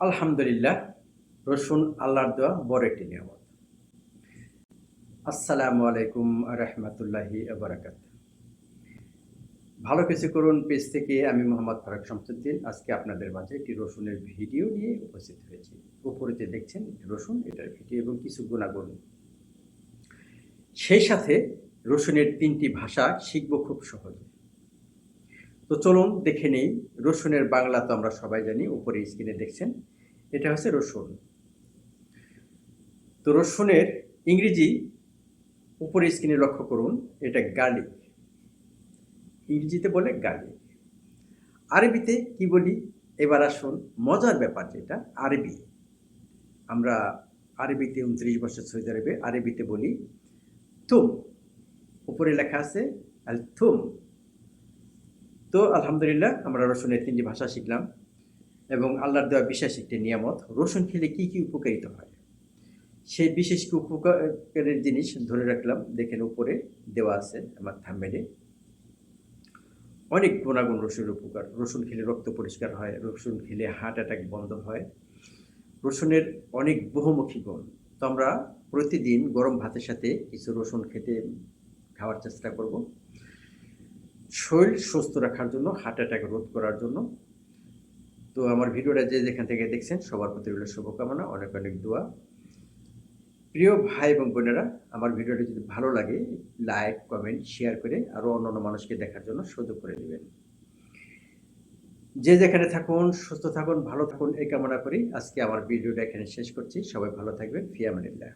আলহামদুলিল্লাহ, রসুন আল্লাহর দেওয়া বড় একটি নিয়ামত। আসসালামু আলাইকুম রহমতুল্লাহি বারাকাত। ভালো কিছু করুন পেজ থেকে আমি মোহাম্মদ ফারুক শামসুদ্দিন আজকে আপনাদের মাঝে একটি রসুনের ভিডিও নিয়ে উপস্থিত হয়েছি। উপরে যে দেখছেন রসুন, এটার ভিডিও এবং কিছু গুণাগুণ, সেই সাথে রসুনের 3টি ভাষা শিখব খুব সহজে। তো চলুন দেখে নেই। রসুনের বাংলা তো আমরা সবাই জানি, উপরে স্ক্রিনে দেখছেন, এটা হচ্ছে রসুন। তো রসুনের ইংরেজি উপরে স্ক্রিনে লক্ষ্য করুন, এটা গার্লিক, ইংরেজিতে বলে গার্লিক। আরবিতে কি বলি? এবার আসুন মজার ব্যাপার, যেটা আরবি, আমরা আরবিতে 29 বছর সৌদি আরবে, আরবিতে বলি তুম। উপরে লেখা আছে আল তুম। তো আলহামদুলিল্লাহ, আমরা রসুনের 3টি ভাষা শিখলাম এবং আল্লাহর দেওয়া বিশেষ একটি নিয়ামত। রসুন খেলে কি কি উপকারিতা হয়, সেই বিশেষ উপকারের জিনিস ধরে রাখলাম। দেখেন উপরে দেওয়া আছে আমার থাম্বনেইলে। অনেক গুণাগুণ রসুনের উপকার। রসুন খেলে রক্ত পরিষ্কার হয়, রসুন খেলে হার্ট অ্যাটাক বন্ধ হয়। রসুনের অনেক বহুমুখী গুণ। তো আমরা প্রতিদিন গরম ভাতের সাথে কিছু রসুন খাওয়ার চেষ্টা করব, শরীর সুস্থ রাখার জন্য, হার্ট অ্যাটাক রোধ করার জন্য। তো আমার ভিডিওটা যে যেখান থেকে দেখছেন সবার প্রতি রইল শুভকামনা, অনেক অনেক দোয়া। প্রিয় ভাই এবং বোনেরা, আমার ভিডিওটি যদি ভালো লাগে লাইক, কমেন্ট, শেয়ার করে আরও অন্যান্য মানুষকে দেখার জন্য সুযোগ করে দেবেন। যে যেখানে থাকুন সুস্থ থাকুন, ভালো থাকুন, এই কামনা করি আজকে আমার ভিডিওটা এখানে শেষ করছি। সবাই ভালো থাকবেন। ফি আমানিল্লাহ।